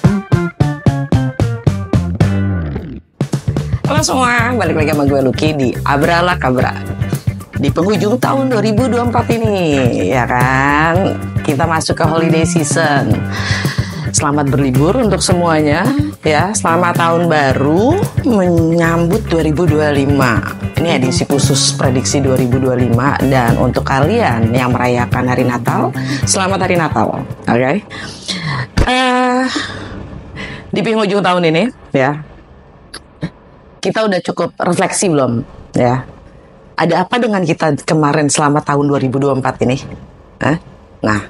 Halo semua, balik lagi sama gue Lucky di Abrala Kabra. Di penghujung tahun 2024 ini, ya kan, kita masuk ke holiday season. Selamat berlibur untuk semuanya, ya. Selamat tahun baru menyambut 2025. Ini edisi khusus prediksi 2025. Dan untuk kalian yang merayakan hari Natal, selamat hari Natal, oke? Di penghujung tahun ini, ya, kita udah cukup refleksi belum, ya? Ada apa dengan kita kemarin selama tahun 2024 ini? Nah,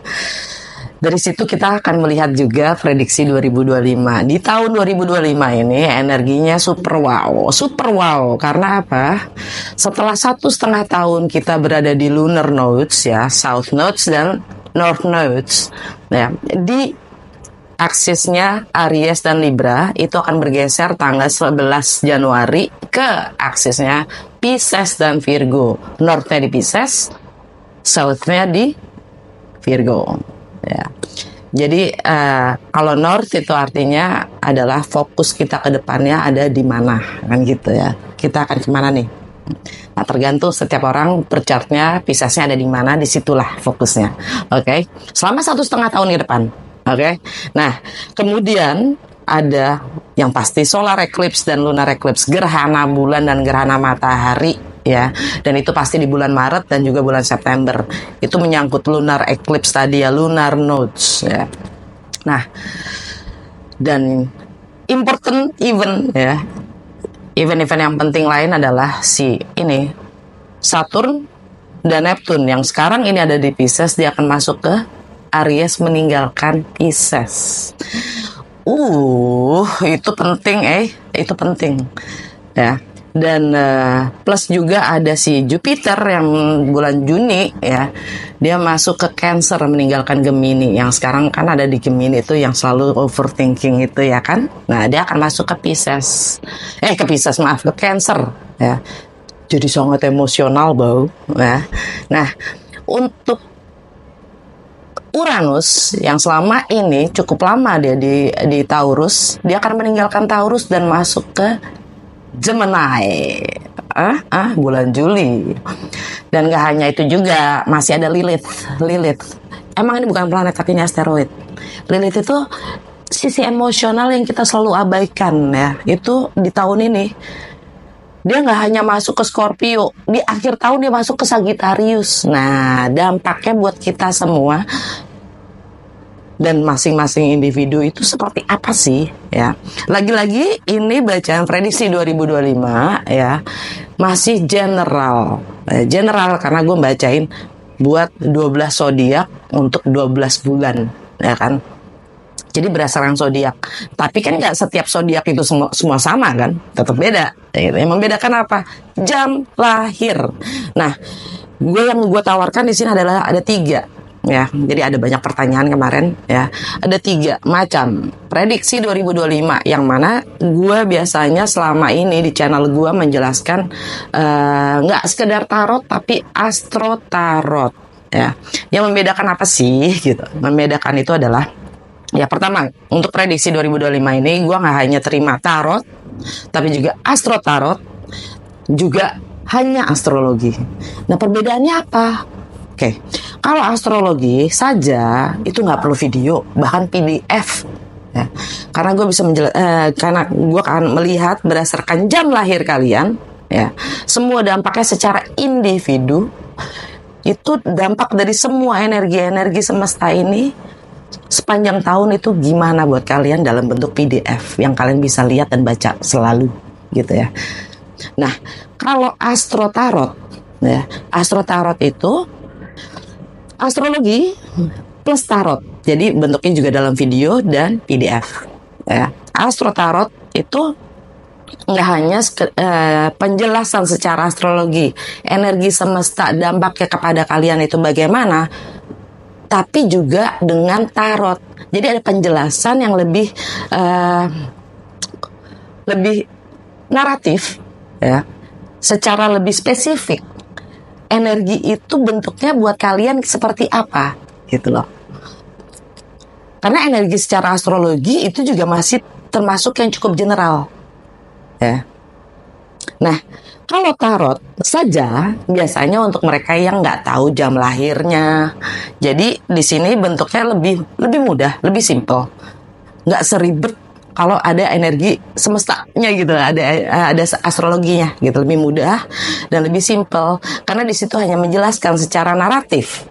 dari situ kita akan melihat juga prediksi 2025. Di tahun 2025 ini energinya super wow. Karena apa? Setelah 1,5 tahun kita berada di lunar nodes, ya, south nodes dan north nodes, ya, di aksisnya Aries dan Libra itu akan bergeser tanggal 11 Januari ke aksisnya Pisces dan Virgo. Northnya di Pisces, Southnya di Virgo. Ya. Jadi kalau North itu artinya adalah fokus kita ke depannya ada di mana, kan gitu ya. Kita akan kemana nih? Nah, tergantung setiap orang perchartnya Piscesnya ada di mana, disitulah fokusnya. Oke. Selama 1,5 tahun ke depan. Oke, nah kemudian ada yang pasti solar eclipse dan lunar eclipse, gerhana bulan dan gerhana matahari, ya, dan itu pasti di bulan Maret dan juga bulan September. Itu menyangkut lunar eclipse tadi ya, lunar nodes, ya. Nah, dan important event, ya, event-event yang penting lain adalah si ini Saturn dan Neptune yang sekarang ini ada di Pisces, dia akan masuk ke Aries meninggalkan Pisces. Itu penting, itu penting, ya. Dan plus juga ada si Jupiter yang bulan Juni, ya, dia masuk ke Cancer meninggalkan Gemini. Yang sekarang kan ada di Gemini itu yang selalu overthinking itu, ya kan. Nah, dia akan masuk ke Pisces. Ke Cancer, ya. Jadi sangat emosional, bau, ya. Nah, untuk Uranus yang selama ini cukup lama dia di Taurus, dia akan meninggalkan Taurus dan masuk ke Gemini bulan Juli. Dan gak hanya itu juga, masih ada Lilith. Emang ini bukan planet tapi ini asteroid. Lilith itu sisi emosional yang kita selalu abaikan, ya. Itu di tahun ini dia nggak hanya masuk ke Scorpio, di akhir tahun dia masuk ke Sagittarius. Nah, dampaknya buat kita semua dan masing-masing individu itu seperti apa sih, ya? Lagi-lagi ini bacaan prediksi 2025, ya, masih general karena gue bacain buat 12 zodiak untuk 12 bulan, ya kan? Jadi berdasarkan zodiak. Tapi kan nggak setiap zodiak itu semua sama kan? Tetap beda. Yang membedakan apa? Jam lahir. Nah, yang gue tawarkan di sini adalah ada 3. Ya, jadi ada banyak pertanyaan kemarin, ya. Ada 3 macam prediksi 2025 yang mana gue biasanya selama ini di channel gue menjelaskan nggak sekedar tarot tapi astro tarot, ya. Yang membedakan apa sih gitu? Membedakan itu adalah, ya, pertama, untuk prediksi 2025 ini gue gak hanya terima tarot, tapi juga astro tarot, juga hanya astrologi. Nah, perbedaannya apa? Oke, kalau astrologi saja itu gak perlu video, bahkan PDF, ya. Karena gue bisa karena gue akan melihat berdasarkan jam lahir kalian, ya, semua dampaknya secara individu. Itu dampak dari semua energi-energi semesta ini sepanjang tahun itu gimana buat kalian dalam bentuk PDF yang kalian bisa lihat dan baca selalu, gitu ya. Nah, kalau astro tarot, ya, astro tarot itu astrologi plus tarot. Jadi bentuknya juga dalam video dan PDF, ya. Astro tarot itu nggak hanya penjelasan secara astrologi energi semesta dampaknya kepada kalian itu bagaimana, tapi juga dengan tarot. Jadi ada penjelasan yang lebih naratif, ya, secara lebih spesifik. Energi itu bentuknya buat kalian seperti apa, gitu loh. Karena energi secara astrologi itu juga masih termasuk yang cukup general. Ya. Nah, kalau tarot saja biasanya untuk mereka yang nggak tahu jam lahirnya. Jadi di sini bentuknya lebih mudah, lebih simple, nggak seribet kalau ada energi semestanya gitu, ada astrologinya gitu, lebih mudah dan lebih simple karena di situ hanya menjelaskan secara naratif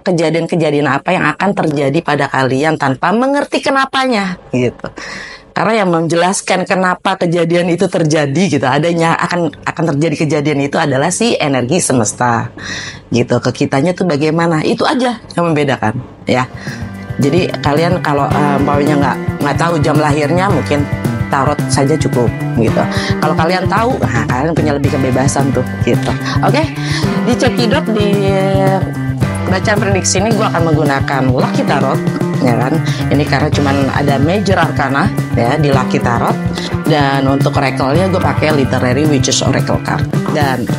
kejadian-kejadian apa yang akan terjadi pada kalian tanpa mengerti kenapanya gitu. Karena yang menjelaskan kenapa kejadian itu terjadi gitu, adanya akan terjadi kejadian itu adalah si energi semesta gitu. Ke kitanya tuh bagaimana, itu aja yang membedakan ya. Jadi kalian kalau umpamanya nggak tahu jam lahirnya, mungkin tarot saja cukup gitu. Kalau kalian tahu, kalian punya lebih kebebasan tuh gitu. Oke, di Cekidot di bacaan prediksi ini gue akan menggunakan Lucky Tarot, ya kan? Ini karena cuman ada Major Arcana ya di Lucky Tarot, dan untuk Oracle-nya gue pakai Literary Witches Oracle card. Dan